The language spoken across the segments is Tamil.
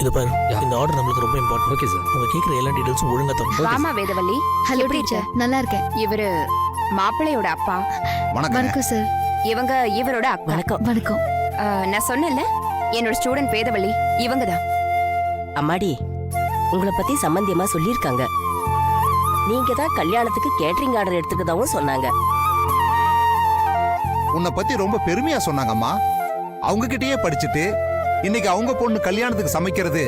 இது பாரு, இந்த ஆர்டர் நம்மளுக்கு ரொம்ப இம்பார்ட்டன்ட். Okay sir. உங்க கேக்குற எல்லா டீடைல்ஸும் ஒழுங்கா தரணும். வாமா வேதவள்ளி. ஹலோ எப்படி டீச்சர், நல்லா இருக்கேன். இவரு மாப்பிள்ளையோட அப்பா. வணக்கம் சார். இவங்க இவரோட அக்கா. வணக்கம். வணக்கம். நான் சொன்னேன்ல, என்னோட ஸ்டூடெண்ட் வேதவள்ளி இவங்க தான். அம்மாடி, உங்களை பத்தி சம்பந்தியமா சொல்லியிருக்காங்க. நீங்க தான் கல்யாணத்துக்கு கேட்டரிங் ஆர்டர் எடுத்துக்கதாவும் சொன்னாங்க. உன்னை பத்தி ரொம்ப பெருமையா சொன்னாங்கம்மா. அவங்க கிட்டயே படிச்சுட்டு இன்னைக்கு அவங்க பொண்ணு கல்யாணத்துக்கு சமைக்கிறது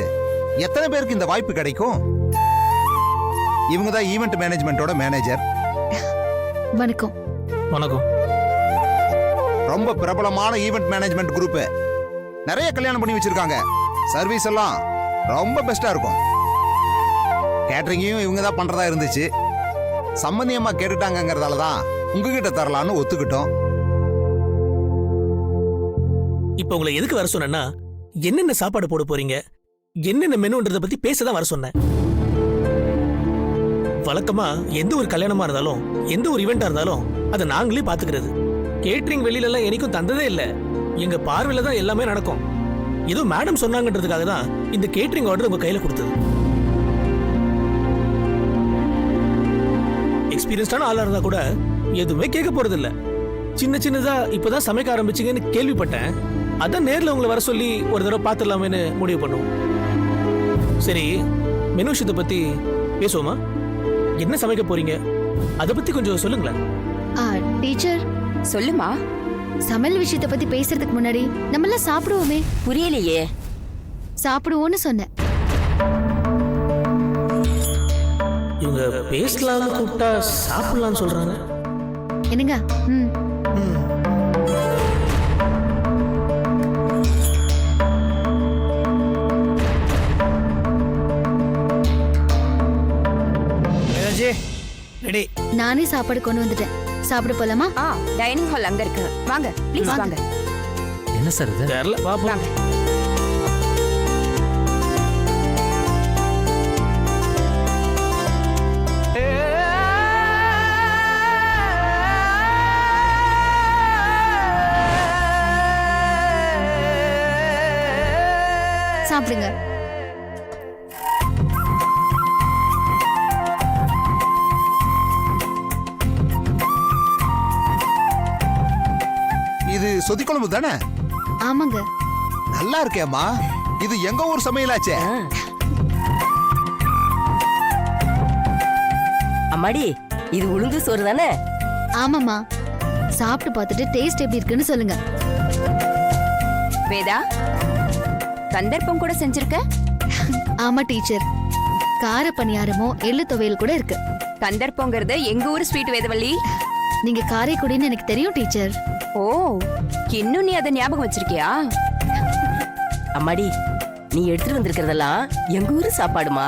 எத்தனை பேருக்கு இந்த வாய்ப்பு கிடைக்கும்? இவங்க தான் ஈவென்ட் மேனேஜ்மெண்டோட மேனேஜர். வணக்கம். வணக்கம். ரொம்ப பிரபலமான ஈவென்ட் மேனேஜ்மெண்ட் குரூப். நிறைய கல்யாணம் பண்ணி வச்சிருக்காங்க. சர்வீஸ் எல்லாம் ரொம்ப பெஸ்டா இருக்கும். கேட்டரிங்கையும் இவங்க தான் பண்றதா இருந்துச்சு. சம்பந்தியமா கேட்டுட்டாங்கிறதால தான் உங்ககிட்ட தரலான்னு ஒத்துக்கிட்டோம். இப்போ உங்களை எதுக்கு வர சொன்னேன்னா, என்னென்ன சாப்பாடு போட போறீங்க, என்னென்ன மெனுன்றத பத்தி பேசதான் வர சொன்னேன். வழக்கமா எந்த ஒரு கல்யாணமா இருந்தாலும் எந்த ஒரு ஈவெண்டா இருந்தாலும் அதை நாங்களே பாத்துக்கிறது. கேட்டரிங் வெளியில எல்லாம் எனக்கும் தந்ததே இல்ல. எங்க பார்வையில தான் எல்லாமே நடக்கும். ஏதோ மேடம் சொன்னாங்கன்றதுக்காக தான் இந்த கேட்டரிங் ஆர்டர் உங்க கையில கொடுத்தது. எக்ஸ்பீரியன்ஸ்டான ஆளா இருந்தா கூட எதுவுமே கேட்க போறது இல்ல. சின்ன சின்னதா இப்பதான் சமைக்க ஆரம்பிச்சீங்கன்னு கேள்விப்பட்டேன். அதான் நேர்ல உங்களை வர சொல்லி ஒரு தடவை பாத்துடலாமேன்னு முடிவு பண்ணுவோம். சரி, மெனு விஷயத்தை பத்தி பேசுவோமா? என்ன சமைக்க போறீங்க அதை பத்தி கொஞ்சம் சொல்லுங்களேன். டீச்சர், சொல்லுமா. சமையல் விஷயத்தை பத்தி பேசுறதுக்கு முன்னாடி நம்ம எல்லாம் சாப்பிடுவோமே. புரியலையே. சாப்பிடுவோம்னு சொன்னேன். இவங்க பேசலாம்னு கூப்பிட்டா சாப்பிடலாம்னு சொல்றாங்க. என்னங்க? ரெடி. நானே சாப்பாடு கொண்டு வந்துட்டேன். சாப்பிட போலாமா? டைனிங் ஹால் அங்க இருக்கு. வாங்க ப்ளீஸ் வாங்க. என்ன சார் இது? தெரியல, பாப்போம். சாப்பிடுங்க. இது சொதிக்குழம்பு தானே? ஆமாங்க. நல்லா இருக்கேம்மா. இது எங்க ஊர் சமையலாச்சே. அம்மாடி, இது உளுந்து சோறு தானே? ஆமாமா. சாப்பிட்டு பார்த்துட்டு டேஸ்ட் எப்படி இருக்குன்னு சொல்லுங்க. வேதா, சந்தர்ப்பம் கூட செஞ்சிருக்க? ஆமா டீச்சர். கார பணியாரமோ எள்ளு துவையல் கூட இருக்கு. சந்தர்ப்பங்கிறது எங்க ஊர் ஸ்வீட் வேதவள்ளி. நீங்க காரைக்குடின்னு எனக்கு தெரியும் டீச்சர். ஓ, இன்னும் நீ அதை ஞாபகம் வச்சிருக்கியா? அம்மாடி, நீ எடுத்துட்டு வந்திருக்கிறதெல்லாம் எங்க ஊரு சாப்பாடுமா.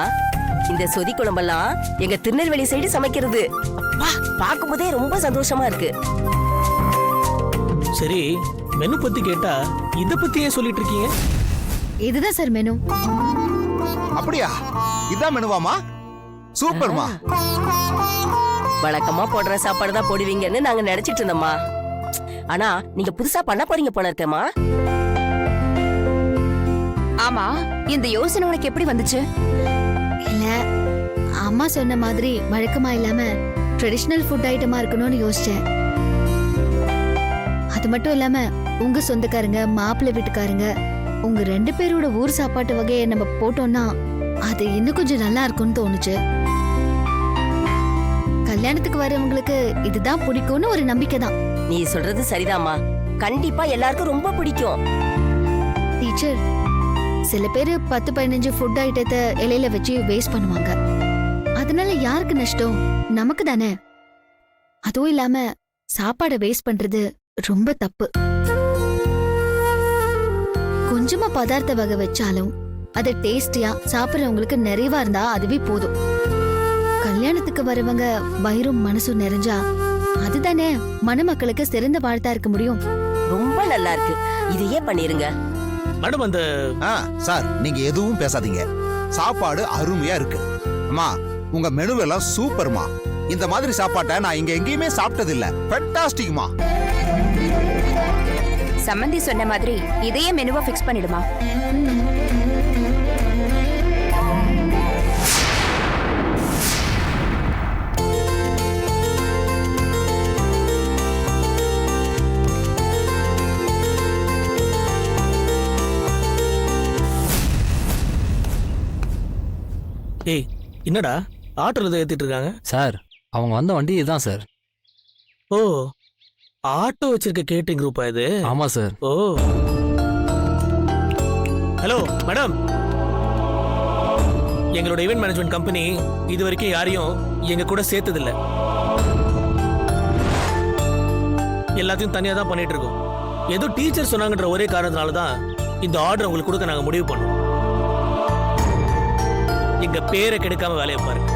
இந்த சொதி குழம்பெல்லாம் எங்க திருநெல்வேலி சைடு சமைக்கிறது. அப்பா, பார்க்கும் போதே ரொம்ப சந்தோஷமா இருக்கு. சரி, மெனு பத்தி கேட்டா இத பத்தி ஏன் சொல்லிட்டு இருக்கீங்க? இதுதான் சார் மெனு. அப்படியா? இதான் மெனுவாமா? சூப்பர்மா. வழக்கமா போடுற சாப்பாடு தான் போடுவீங்கன்னு நாங்க நினைச்சிட்டு இருந்தோம்மா. ஆனா நீங்க புதுசா பண்ண போறீங்க போல இருக்கேம்மா. ஆமா, இந்த யோசனை உனக்கு எப்படி வந்துச்சு? இல்ல, அம்மா சொன்ன மாதிரி வழக்கமா இல்லாம ட்ரெடிஷனல் ஃபுட் ஐட்டமா இருக்கணும்னு யோசிச்சேன். அது மட்டும் இல்லாம உங்க சொந்தக்காரங்க, மாப்பிள்ளை வீட்டுக்காரங்க, உங்க 2 பேரோட ஊர் சாப்பாட்டு வகையை நம்ம போட்டோம்னா அது இன்னும் கொஞ்சம் நல்லா இருக்கும்னு தோணுச்சு. கல்யாணத்துக்கு வரவங்களுக்கு இதுதான் பிடிக்கும்னு ஒரு நம்பிக்கை தான். நீ சொல்றது சரிதாம்மா. கண்டிப்பா எல்லாருக்கும் ரொம்ப பிடிக்கும். டீச்சர், சில பேர் 10-15 ஃபுட் ஐட்டத்தை இலையில வச்சு வேஸ்ட் பண்ணுவாங்க. அதனால யாருக்கு நஷ்டம்? நமக்கு தானே. அதுவும் இல்லாம சாப்பாடை வேஸ்ட் பண்றது ரொம்ப தப்பு. கொஞ்சமா பதார்த்த வகை வச்சாலும் அது டேஸ்டியா சாப்பிடறவங்களுக்கு நிறைவா இருந்தா அதுவே போதும். கல்யாணத்துக்கு வரவங்க வயிறும் மனசும் நிறைஞ்சா அதுதானே மணமக்களுக்கு சிறந்த வாழ்த்தா இருக்க முடியும். ரொம்ப நல்லா இருக்கு. இதையே பண்ணிருங்க. மேடம், அந்த சார், நீங்க எதுவும் பேசாதீங்க. சாப்பாடு அருமையா இருக்கு. அம்மா, உங்க மெனுவெல்லாம் சூப்பர்மா. இந்த மாதிரி சாப்பாட்டை நான் இங்க எங்கேயுமே சாப்பிட்டது இல்ல. ஃபேண்டாஸ்டிக்மா. சம்மந்தி சொன்ன மாதிரி இதையே மெனுவா ஃபிக்ஸ் பண்ணிடுமா. என்னடா ஆட்டோல ஏத்திட்டு இருக்காங்க? சார் அவங்க வந்த வண்டி இதுதான் சார். ஓ, ஆட்டோ வச்சிருக்க கேட்டரிங் குரூப்பா இது? ஆமா சார். ஓ, ஹலோ மேடம், எங்களோட ஈவென்ட் மேனேஜ்மெண்ட் கம்பெனி இது வரைக்கும் யாரையும் எங்க கூட சேர்த்ததில்ல. எல்லாத்தையும் தனியா தான் பண்ணிட்டு இருக்கோம். ஏதோ டீச்சர் சொன்னாங்கன்ற ஒரே காரணத்தினால தான் இந்த ஆர்டர் உங்களுக்கு கொடுக்க நாங்க முடிவு பண்ணோம். எங்க பேரை கெடுக்காம வேலையை பாருங்க.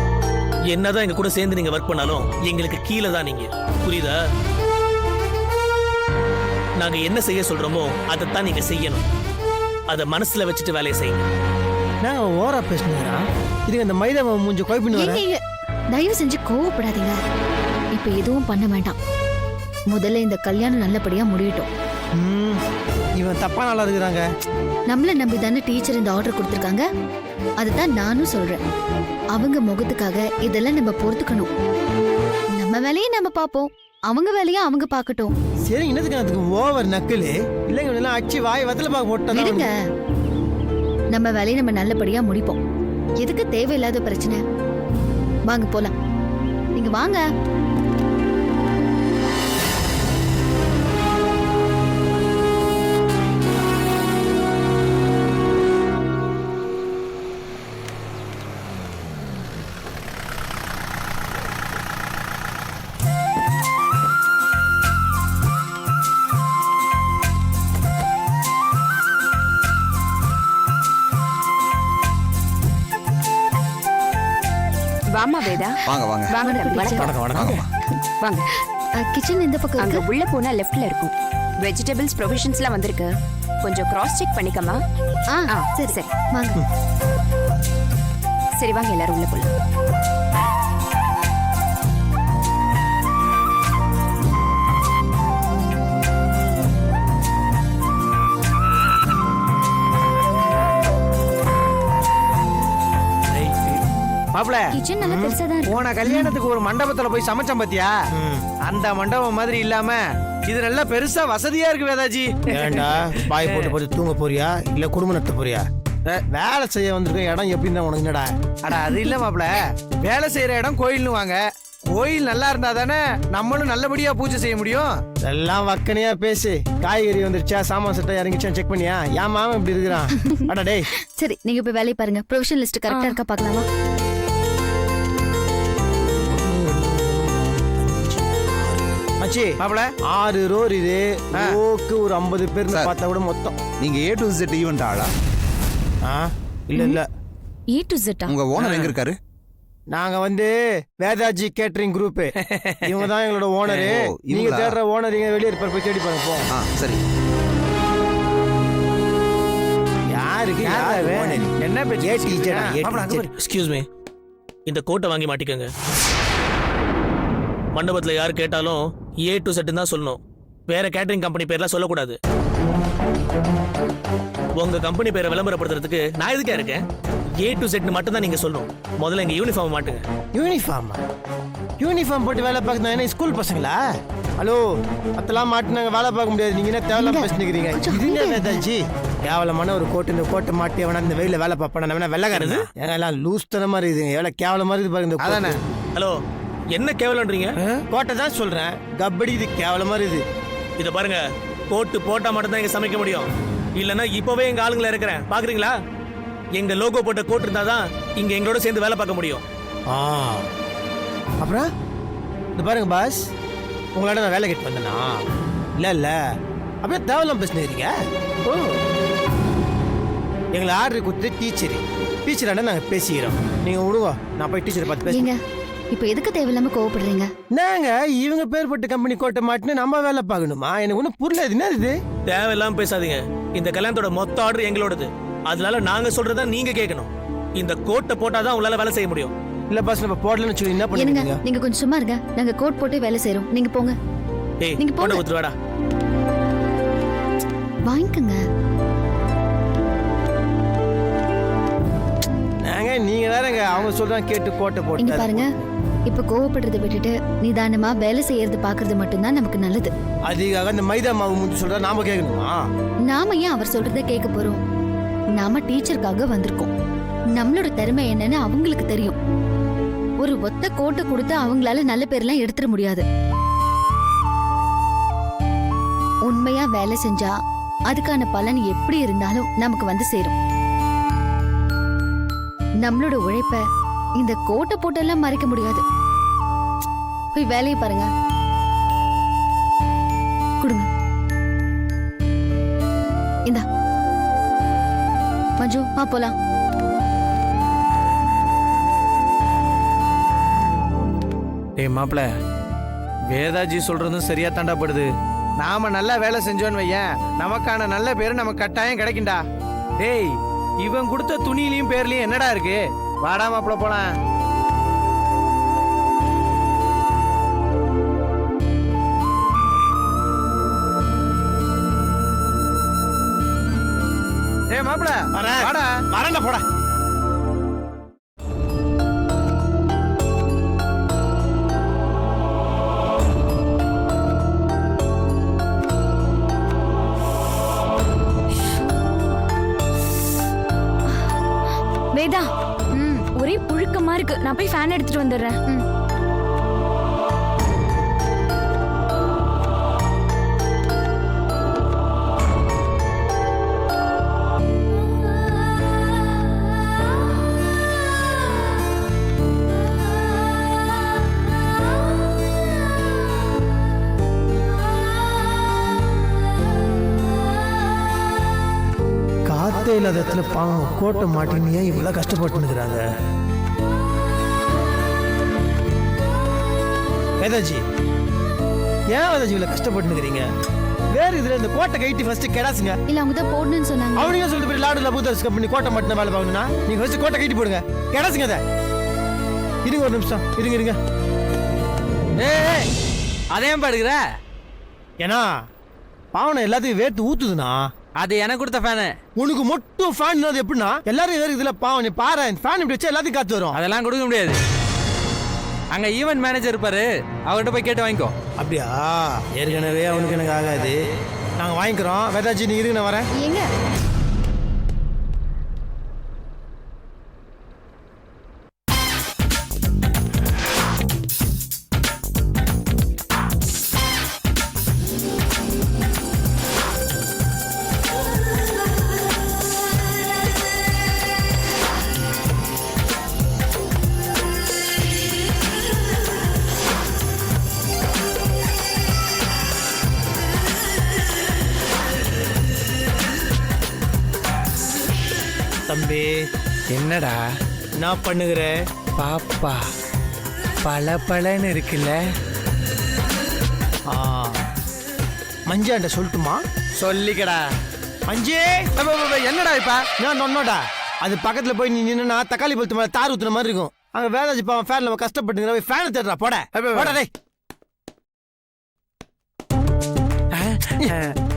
என்னதான் எங்க கூட சேர்ந்து நீங்க ஒர்க் பண்ணாலும் எங்களுக்கு கீழே தான் நீங்க. புரியுதா? நாங்க என்ன செய்ய சொல்றோமோ அதைத்தான் நீங்க செய்யணும். அதை மனசுல வச்சுட்டு வேலையை செய்யுங்க. நான் ஓரா பேசுனீங்களா? இதுக்கு அந்த மைதா மாவு மூஞ்சி குழப்பின்னு ஏங்க, வரேன். ஏங்க, தயவு செஞ்சு கோவப்படாதீங்க. இப்ப எதுவும் பண்ண வேண்டாம். முதல்ல இந்த கல்யாணம் நல்லபடியா முடியட்டும். இவன் தப்பா நல்லா இருக்கிறாங்க. நம்மள நம்பி தானே டீச்சர் இந்த ஆர்டர் கொடுத்துருக்காங்க. அதுதான் நானும் சொல்றேன். அவங்க முகத்துக்காக இதெல்லாம் நம்ம பொறுத்துக்கணும். நம்ம வேலையை நம்ம பார்ப்போம், அவங்க வேலையை அவங்க பார்க்கட்டும். சரி, என்னதுக்கு அதுக்கு ஓவர் நக்கலு? இல்லைங்க இதெல்லாம் அடிச்சு வாய் வத்தல பாக்க விடுங்க, போட்டா நம்ம வேலையை நம்ம நல்லபடியா முடிப்போம். எதுக்கு தேவையில்லாத பிரச்சனை? வாங்க போலாம். நீங்க வாங்க. வாமா வேதா, வாங்க வாங்க வாங்க தம்பி. வணக்கம் வணக்கம். வாங்கம்மா. வாங்க. கிச்சன் இந்த பக்கம் அங்க இருக்கு. உள்ள போனா லெஃப்ட்ல இருக்கும். வெஜிடபிள்ஸ் ப்ரொவிஷன்ஸ்லாம் வந்திருக்கு. கொஞ்சம் கிராஸ் செக் பண்ணிக்கமா. சரி சரி வாங்க. சரி வாங்க எல்லாரும் உள்ள போலாம். மாப்ள, கிச்சன் நல்லா பெருசா தான் இருக்கு. போன கல்யாணத்துக்கு ஒரு மண்டபத்துல போய் சமைச்சம் பாத்தியா? அந்த மண்டபம் மாதிரி இல்லாம இது நல்லா பெருசா வசதியா இருக்கு வேதாஜி. ஏண்டா பாய் போட்டு போட்டு தூங்க போறியா இல்ல குடும்பம் நடத்த போறியா? வேலை செய்ய வந்திருக்க இடம் எப்படின்னா உனக்கு என்னடா? அட அது இல்ல மாப்ள, வேலை செய்யற இடம் கோயில்னு வாங்க. கோயில் நல்லா இருந்தா தானே நம்மளும் நல்லபடியா பூஜை செய்ய முடியும். எல்லாம் வக்கனையா பேசி காய்கறி வந்துருச்சா, சாமான் செட்டா இறங்கிச்சா செக் பண்ணியா? ஏன் மாமன் இப்படி இருக்கிறான்? அடா டேய், சரி, நீங்க போய் வேலையை பாருங்க. ப்ரொவிஷன் லிஸ்ட் கரெக்டா இருக்கா பார்க்கலாமா? மச்சி மாப்ள 6 ரோர் இது. ஓக்கு ஒரு 50 பேர் சார். பார்த்தா கூட மொத்தம். நீங்க A to Z ஈவென்ட் ஆளா? இல்ல இல்ல, A to Z. உங்க ஓனர் எங்க இருக்காரு? நாங்க வந்து வேதாஜி கேட்டரிங் குரூப். இவங்க தான் எங்களோட ஓனரு. ஓ, நீங்க இவங்களா? தேடுற ஓனர் இங்க வெளியே இருப்பார், போய் தேடி பாருங்க. போ. சரி. யாருக்கு யாரு என்ன பேச்சு? எக்ஸ்கியூஸ் மீ, இந்த கோட்டை வாங்கி மாட்டிக்கங்க. மண்டபத்துல யார் கேட்டாலும் A to Z தான் சொல்லணும். வேற கேட்டரிங் கம்பெனி பேர்லாம் சொல்லக்கூடாது. உங்க கம்பெனி பேரை விளம்பரப்படுத்துறதுக்கு நான் எதுக்கா இருக்கேன்? A to Z மட்டும் தான் நீங்க சொல்லணும். முதல்ல எங்க யூனிஃபார்ம் மாட்டுங்க. யூனிஃபார்ம் யூனிஃபார்ம் போட்டு வேலை பார்க்கணும். என்ன ஸ்கூல் பசங்களா? ஹலோ, அதெல்லாம் மாட்டி நாங்க வேலை பார்க்க முடியாது. நீங்க என்ன தேவையில்லாம பேசிக்கிறீங்க? இதுங்க வேதாஜி கேவலமான ஒரு கோட்டு. இந்த கோட்டை மாட்டி அவனா இந்த வெயில வேலை பார்ப்பான நம்ம வெள்ளக்காரது எல்லாம் லூஸ் தனமா இருக்குது. எவ்வளவு கேவலமா இருக்குது பாருங்க இந்த அதானே. ஹலோ, என்ன கேவலன்றீங்க? கோட்டை தான் சொல்றேன். கபடி இது கேவலமா இருக்குது. இத பாருங்க, கோட்டு போட்டா மட்டும் தான் இங்க சமைக்க முடியும். இல்லன்னா இப்பவே எங்க ஆளுங்களை இருக்கிறேன், பாக்குறீங்களா? எங்க லோகோ போட்ட கோட் இருந்தாதான் இங்க எங்களோட சேர்ந்து வேலை பார்க்க முடியும். அப்புறம் இந்த பாருங்க பாஸ், உங்களால நான் வேலை கேட்டு வந்தேனா? இல்ல இல்ல, அப்படியே தேவலாம் பேசுனீங்க. ஓ, எங்களை ஆர்டர் கொடுத்து டீச்சரான நாங்க பேசிக்கிறோம். நீங்க விடுங்க, நான் போய் டீச்சரை பார்த்து பேசுங்க. இப்ப எதுக்கு தேவையில்லாம கோவப்படுறீங்க? நாங்க இவங்க பேர் போட்டு கம்பெனி கோட்டை மாட்டினு நம்ம வேலை பார்க்கணுமா? எனக்கு ஒன்றும் புரியல. என்ன இது? தேவையில்லாம பேசாதீங்க. இந்த கல்யாணத்தோட மொத்த ஆர்டர் எங்களோடது. அதனால நாங்க சொல்றதா நீங்க கேட்கணும். இந்த கோட்டை போட்டாதான் உங்களால வேலை செய்ய முடியும். இல்ல பாஸ், நம்ம போடலன்னு வச்சுக்கோங்க. என்ன என்னங்க, பண்ணுங்க? நீங்க கொஞ்சம் சும்மா இருங்க. நாங்க கோட் போட்டு வேலை செய்றோம். நீங்க போங்க. ஏய், நீங்க போங்க. கோட்டை ஊத்துவாடா. வாங்கிக்கங்க. நாங்க நீங்க வேறங்க அவங்க சொல்றாங்க கேட்டு கோட்டை இங்க போட்டு பாருங்க, இப்ப கோவப்படுறதை விட்டுட்டு நிதானமா வேலை செய்யறது பாக்குறது மட்டும்தான் நமக்கு நல்லது. அதுக்காக இந்த மைதா மாவு முடிச்சு சொல்றா நாம கேட்கணுமா? நாம ஏன் அவர் சொல்றதை கேட்க போறோம்? நாம டீச்சருக்காக வந்திருக்கோம். நம்மளோட திறமை என்னன்னு அவங்களுக்கு தெரியும். ஒரு ஒத்த கோட்டை கொடுத்து அவங்களால நல்ல பேர்லாம் எடுத்துட முடியாது. உண்மையா வேலை செஞ்சா அதுக்கான பலன் எப்படி இருந்தாலும் நமக்கு வந்து சேரும். நம்மளோட உழைப்ப இந்த கோட்டை போட்டெல்லாம் மறைக்க முடியாது. போய் வேலையை பாருங்க. கொடுங்க. இந்தா மஞ்சு, வா போலாம். டேய் மாப்பிள, வேதாஜி சொல்றதும் சரியா தாண்டாப்படுது. நாம நல்லா வேலை செஞ்சோன்னு வையேன், நமக்கான நல்ல பேரு நமக்கு கட்டாயம் கிடைக்கும்டா. டேய், இவன் கொடுத்த துணியிலையும் பேர்லயும் என்னடா இருக்கு? வாடா மாப்பிள போலாம். டேய் மாப்பிள, வாடா. வரேன்டா போடா. வேதா, ஒரே புழுக்கமா இருக்கு. நான் போய் ஃபேன் எடுத்துட்டு வந்துடுறேன். காத்தே இல்லாத இடத்துல பாவம் கோட்டை மாட்டின்னு ஏன் இவ்வளவு கஷ்டப்பட்டுனுக்குறாங்க? வேதாஜி, ஏன் வேதாஜி இவ்வளவு கஷ்டப்பட்டுனுக்குறீங்க? வேற இதுல இந்த கோட்டை கைட்டி ஃபர்ஸ்ட் கெடாசுங்க. இல்ல அவங்க தான் போடணும்னு சொன்னாங்க. அவனுங்க சொல்லிட்டு போய் லாடுல பூதர்ஸ் கம்பெனி கோட்டை மாட்டின வேலை பார்க்கணும்னா நீங்க ஃபர்ஸ்ட் கோட்டை கைட்டி போடுங்க. கெடாசுங்க அதை. இருங்க ஒரு நிமிஷம், இருங்க. ஏய் அதையும் பாடுகிற? ஏன்னா பாவனை எல்லாத்தையும் வேர்த்து ஊத்துதுண்ணா. அது எனக்கு கொடுத்த ஃபேனு. உனக்கு மட்டும் ஃபேன் அது எப்படின்னா எல்லாரும் வேற இதுல பாவம் நீ பாரு, ஃபேன் இப்படி வச்சா எல்லாத்தையும் காத்து வரும். அதெல்லாம் கொடுக்க முடியாது. அங்க ஈவென்ட் மேனேஜர் இருப்பாரு, அவர்கிட்ட போய் கேட்டு வாங்கிக்கோ. அப்படியா? ஏற்கனவே அவனுக்கு எனக்கு ஆகாது. நாங்க வாங்கிக்கிறோம். வேதாஜி நீ இருங்க, நான் வரேன். ஏங்க தம்பி, என்னடா நான் பண்ணுகிற பாப்பா பளபளன்னு இருக்குல்ல? மஞ்சாண்ட சொல்லட்டுமா? சொல்லிக்கடா. மஞ்சே, என்னடா இப்ப நான் நொன்னோடா. அது பக்கத்துல போய் நீ நின்னா தக்காளி பழுத்து மேல தார் ஊத்துன மாதிரி இருக்கும். அங்க வேதாஜி பாவம் ஃபேன்ல கஷ்டப்பட்டுங்கிற ஃபேன் தேடுறா. போட டேய்.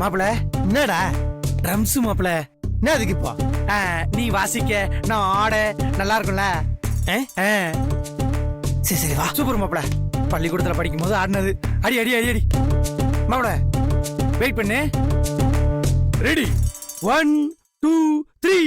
மாப்பிள என்னடா? ட்ரம்ஸ் மாப்பிள. என்ன அதுக்கு இப்போ? நீ வாசிக்க, நான் ஆட, நல்லா இருக்கும்ல? சரி சரி வா. சூப்பர் மாப்பிள. பள்ளிக்கூடத்துல படிக்கும் போது ஆடினது. அடி அடி அடி அடி. மாப்பிள வெயிட் பண்ணு. ரெடி? 1 2 3.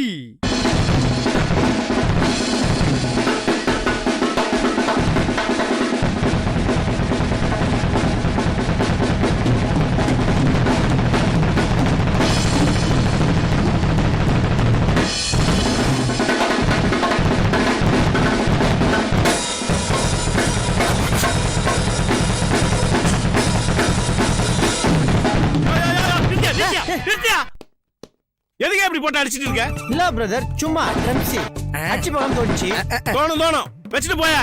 எதுக்கு இப்படி போட்டு அடிச்சிட்டு இருக்க? இல்ல பிரதர், சும்மா ட்ரம்ஸி அடிச்சு பக்கம் தோணுச்சு. தோணும் வச்சுட்டு போயா.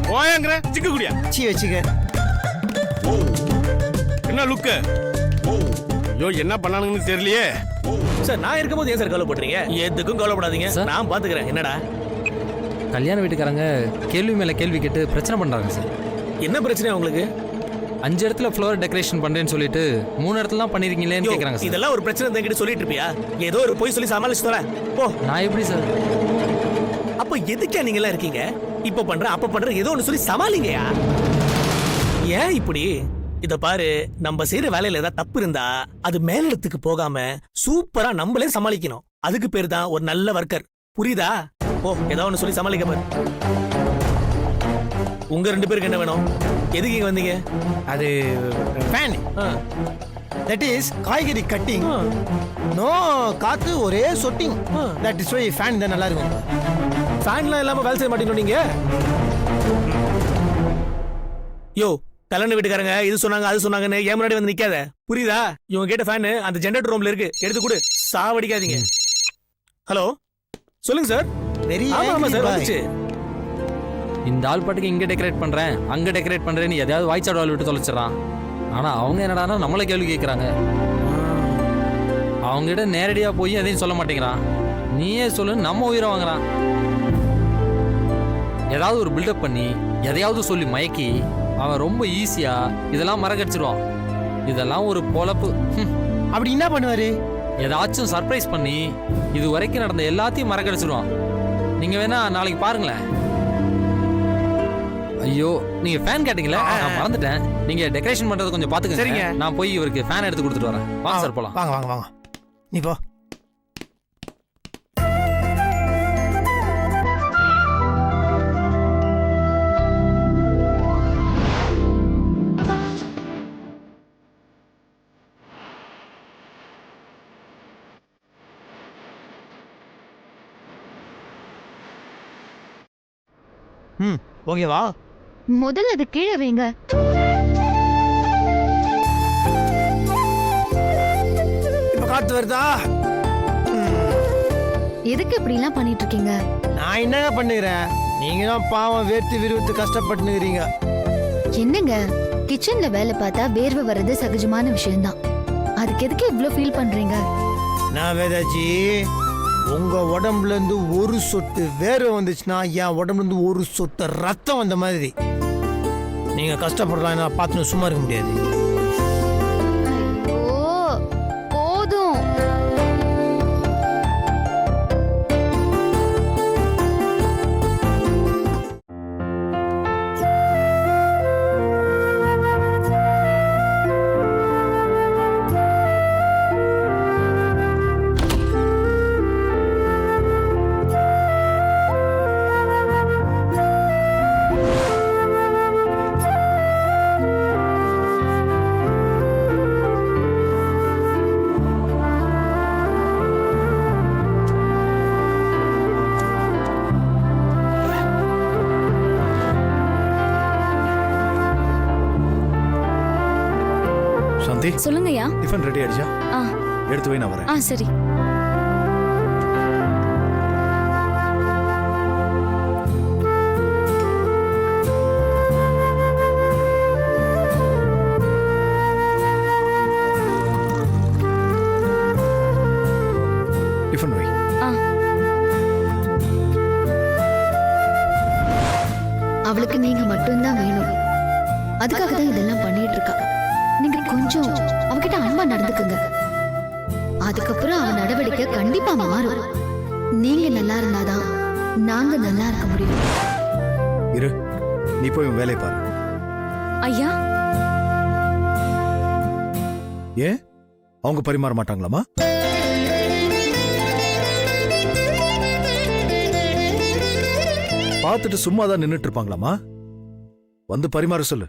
போயாங்கிற சிக்க குடியா. சீ வச்சுக்க. என்ன லுக்கு? ஐயோ என்ன பண்ணானுங்கன்னு தெரியலையே. சார் நான் இருக்கும்போது ஏன் சார் கவலைப்படுறீங்க? எதுக்கும் கவலைப்படாதீங்க, நான் பாத்துக்கிறேன். என்னடா கல்யாண வீட்டுக்காரங்க கேள்வி மேல கேள்வி கேட்டு பிரச்சனை பண்றாங்க சார். என்ன பிரச்சனை உங்களுக்கு? 5 இடத்துல ஃப்ளோர் டெக்கரேஷன் பண்றேன்னு சொல்லிட்டு 3 இடத்துல தான் பண்ணிருக்கீங்களேன்னு கேக்குறாங்க சார். இதெல்லாம் ஒரு பிரச்சனை என்கிட்ட சொல்லிட்டு இருப்பியா? ஏதோ ஒரு போய் சொல்லி சமாளிச்சு தரேன் போ. நான் எப்படி சார்? அப்ப எதுக்கே நீங்க எல்லாம் இருக்கீங்க? இப்ப பண்ற அப்ப பண்ற ஏதோ ஒண்ணு சொல்லி சமாளிங்கயா. ஏன் இப்படி? இத பாரு, நம்ம செய்யற வேலையில ஏதாவது தப்பு இருந்தா அது மேலிடத்துக்கு போகாம சூப்பரா நம்மளே சமாளிக்கணும். அதுக்கு பேர் தான் ஒரு நல்ல ஒர்க்கர். புரியுதா? ஓ, ஏதாவது ஒன்று சொல்லி சமாளிக்க பாரு. உங்க 2 பேருக்கு என்ன வேணும்? எதுக்கு இங்க வந்தீங்க? அது ஃபேன். ஆ, தட் இஸ் காய்கறி கட்டிங். ஆ, நோ காத்து ஒரே சொட்டிங். ஆ. தட் இஸ் வை ஃபேன் தான் நல்லா இருக்கும். ஃபேன்லாம் இல்லாம வேலை செய்ய மாட்டீங்க நீங்க. யோ, கல்யாண வீட்டுக்காரங்க இது சொன்னாங்க அது சொன்னாங்கன்னு ஏன் முன்னாடி வந்து நிக்காத. புரியுதா? இவங்க கேட்ட ஃபேன் அந்த ஜெனரேட்டர் ரூம்ல இருக்கு, எடுத்து கொடு. சாவடிக்காதீங்க. ஹலோ, சொல்லுங்க சார். வெரி ஆமா ஆமா சார், வந்துச்சு. இந்த ஆள் பாட்டுக்கு இங்க டெக்கரேட் பண்றேன் அங்க டெக்கரேட் பண்றேன்னு எதையாவது வாய்ச்சாடு விட்டு தொலைச்சிடறான். ஆனா அவங்க என்னடானா நம்மளை கேள்வி கேட்கறாங்க. அவங்ககிட்ட நேரடியா போய் எதையும் சொல்ல மாட்டேங்கிறான். நீயே சொல்லு, நம்ம உயிரை வாங்குறான். ஏதாவது ஒரு பில்டப் பண்ணி எதையாவது சொல்லி மயக்கி அவன் ரொம்ப ஈஸியா இதெல்லாம் மறக்கடிச்சிருவான். இதெல்லாம் ஒரு பொழப்பு. அப்படி என்ன பண்ணுவாரு? ஏதாச்சும் சர்ப்ரைஸ் பண்ணி இது வரைக்கும் நடந்த எல்லாத்தையும் மறக்கடிச்சிருவான். நீங்க வேணா நாளைக்கு பாருங்களேன். ஐயோ, நீங்க ஃபேன் கேட்டீங்களா? நான் மறந்துட்டேன். நீங்க டெக்கரேஷன் பண்றது கொஞ்சம் பாத்துக்கங்க. சரிங்க. நான் போய் இவருக்கு ஃபேன் எடுத்து கொடுத்துட்டு வரேன். வாங்க சார் போலாம். வாங்க வாங்க வாங்க. நீ போ. ஓகேவா? முதல்ல அது கீழே வைங்க. இப்ப காத்து வருதா? எதுக்கு இப்படி எல்லாம் பண்ணிட்டு இருக்கீங்க? நான் என்னங்க பண்ணுகிறேன்? நீங்க தான் பாவம் வேர்த்து விறுவித்து கஷ்டப்பட்டுக்கிறீங்க. என்னங்க, கிச்சன்ல வேலை பார்த்தா வேர்வை வர்றது சகஜமான விஷயம்தான். அதுக்கு எதுக்கு இவ்ளோ ஃபீல் பண்றீங்க? நான் வேதாஜி, உங்க உடம்புல இருந்து ஒரு சொட்டு வேர்வை வந்துச்சுன்னா என் உடம்புல இருந்து ஒரு சொட்டு ரத்தம் வந்த மாதிரி. நீங்க கஷ்டப்படுறா நான் பார்த்து சும்மா இருக்க முடியாது. ஐயோ, போதும். சாந்தி, சொல்லுங்கய்யா. டிஃபன் ரெடி ஆயிடுச்சா? ஆ எடுத்து வை, நான் வரேன். ஆ சரி. டிஃபன் வை. ஆ அவளுக்கு நீங்க மட்டும்தான் வேணும். அதுக்காக தான் இதெல்லாம் பண்ணிட்டு இருக்கா. நீங்க கொஞ்சம் அவகிட்ட அன்பா நடந்துக்குங்க. அதுக்கப்புறம் அவ நடவடிக்கை கண்டிப்பா மாறும். நீங்க நல்லா இருந்தாதான் நாங்க நல்லா இருக்க முடியும். இரு, நீ போய் உன் வேலையை பாரு. ஐயா, ஏன் அவங்க பரிமாற மாட்டாங்களாமா? பார்த்துட்டு சும்மா தான் நின்னுட்டு இருப்பாங்களாமா? வந்து பரிமாற சொல்லு.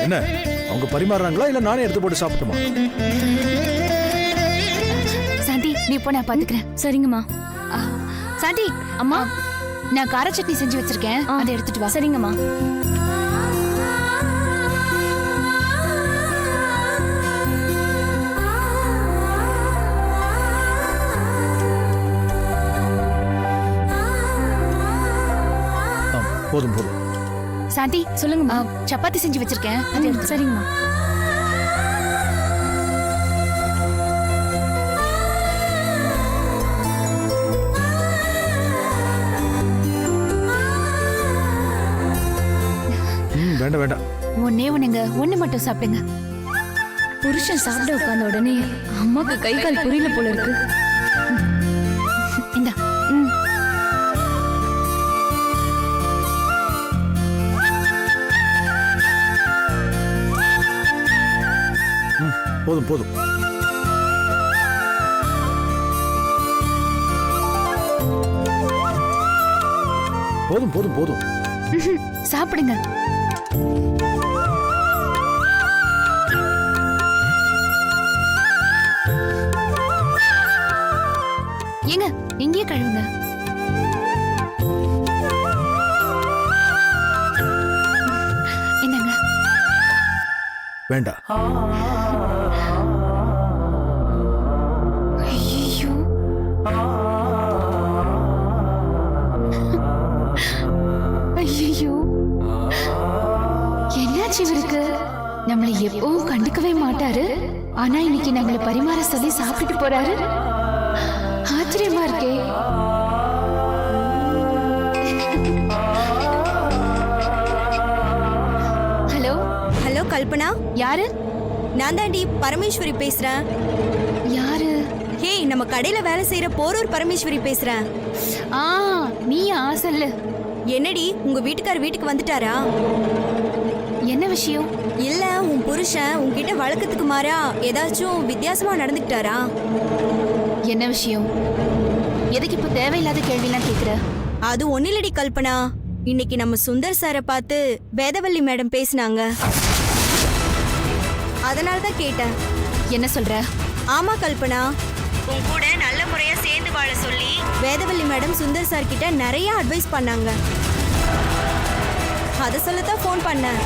என்ன, அவங்க பரிமாறுறாங்களா இல்ல நானே எடுத்து போட்டு சாப்பிட்டுமா? சாந்தி நீ போ, நான் பாத்துக்கிறேன். சரிங்கம்மா. சாந்தி, அம்மா, நான் கார சட்னி செஞ்சு வச்சிருக்கேன், அதை எடுத்துட்டு வா. சரிங்கம்மா. போதும் போதும். சாந்தி, சொல்லுங்கம்மா. சப்பாத்தி செஞ்சு வச்சிருக்கேன், அதை எடுத்து. சரிங்கம்மா. வேண்டாம் வேண்டாம். ஒன்னே ஒண்ணுங்க, ஒண்ணு மட்டும் சாப்பிடுங்க. புருஷன் சாப்பிட உட்கார்ந்த உடனே அம்மாக்கு கை கால் புரியல போல இருக்கு. இந்தா. போதும் போதும். போதும் போதும் போதும். சாப்பிடுங்க. ஏங்க இங்கேயே கழுவுங்க. என்னங்க? வேண்டாம். ஐயோ. ஐயோ. என்னாச்சு இவருக்கு? நம்மளை எப்பவும் கண்டுக்கவே மாட்டாரு. ஆனா இன்னைக்கு நம்மள பரிமாற சொல்லி சாப்பிட்டுட்டு போறாரு. ஆச்சரியமா இருக்கே. ஹலோ ஹலோ கல்பனா, யாரு? நான் தாண்டி பரமேஸ்வரி பேசுறேன். யாரு? ஹே, நம்ம கடையில வேலை செய்யற போரூர் பரமேஸ்வரி பேசுறேன். ஆ நீயா? சொல்லு. என்னடி, உங்க வீட்டுக்கார் வீட்டுக்கு வந்துட்டாரா? என்ன விஷயம்? இல்ல, உன் புருஷன் உன்கிட்ட வழக்கத்துக்கு மாறா ஏதாச்சும் வித்தியாசமா நடந்துக்கிட்டாரா? என்ன விஷயம்? எதுக்கு இப்ப தேவையில்லாத கேள்விலாம் கேக்குற? அது ஒன்னிலடி கல்பனா, இன்னைக்கு நம்ம சுந்தர் சாரை பார்த்து வேதவல்லி மேடம் பேசினாங்க. அதனால தான் கேட்டேன். என்ன சொல்ற? ஆமா கல்பனா, உன் கூட நல்ல முறையா சேர்ந்து வாழ சொல்லி வேதவல்லி மேடம் சுந்தர் சார் கிட்ட நிறைய அட்வைஸ் பண்ணாங்க. அதை சொல்லத்தான் ஃபோன் பண்ணேன்.